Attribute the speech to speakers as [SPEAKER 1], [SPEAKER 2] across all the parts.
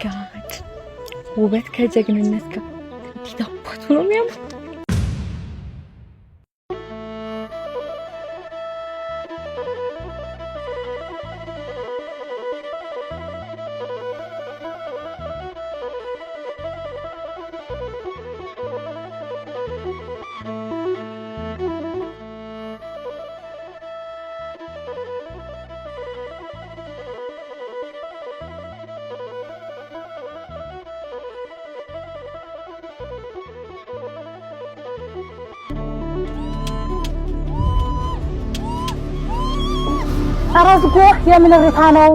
[SPEAKER 1] ጋድ ውበት ከጀግንነት ጋር እንዲታባቱ ነው የሚያምር።
[SPEAKER 2] አራዝጎ የምን ርታ ነው?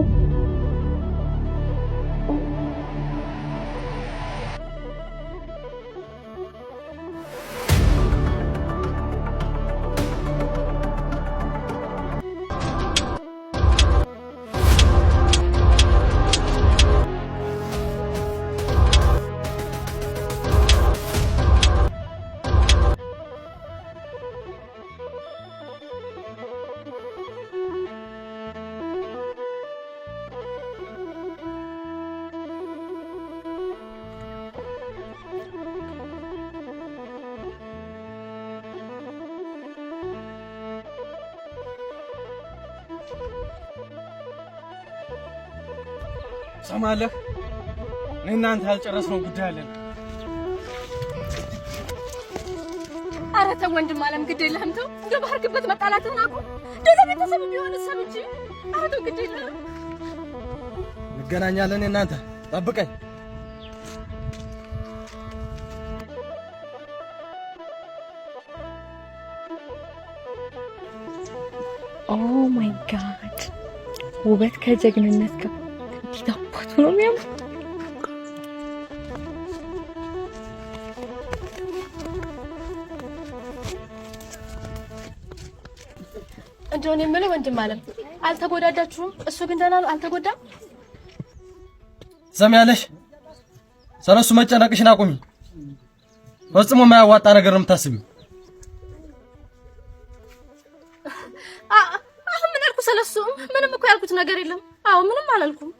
[SPEAKER 3] ሰማለህ? እናንተ ያልጨረስነው ጉዳይ አለን።
[SPEAKER 4] ኧረ ተው ወንድም አለም ግድ የለህም ተው። እንደው ባርክበት መጣላትህን አቁም። እንደው ለቤተሰብ ቢሆን ሰምቼ ኧረ ተው ግድ የለህም።
[SPEAKER 3] እንገናኛለን። እናንተ ጠብቀኝ።
[SPEAKER 1] ኦ ማይ ጋድ ውበት ከጀግንነት ጋር እንዲታባቱ ነው የሚያምር።
[SPEAKER 4] እንደው እኔ የምልህ ወንድም አለም አልተጎዳዳችሁም? እሱ ግን ደህና ነው አልተጎዳም?
[SPEAKER 3] ሰሚያለሽ? ስለሱ መጨነቅሽን አቁሚ። ፈጽሞ የማያዋጣ ነገር ነው የምታስቢው።
[SPEAKER 4] ምን አልኩ? ስለሱ ምንም እኮ ያልኩት ነገር የለም። አዎ ምንም አላልኩም።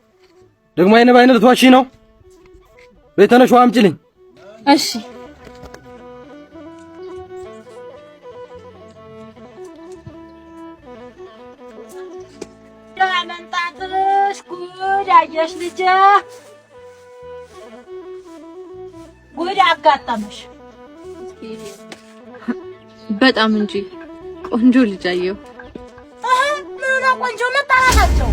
[SPEAKER 3] ደግሞ አይነ ባይነ ልትዋሺ ነው? ቤተነሽ ውሃ አምጪልኝ።
[SPEAKER 4] እሺ
[SPEAKER 2] ያመንጣትሽ ጉድ አየሽ ልጄ፣ ጉድ አጋጠመሽ።
[SPEAKER 1] በጣም እንጂ ቆንጆ ልጅ አየሁ።
[SPEAKER 2] ምን ነው ቆንጆ መጣላታቸው?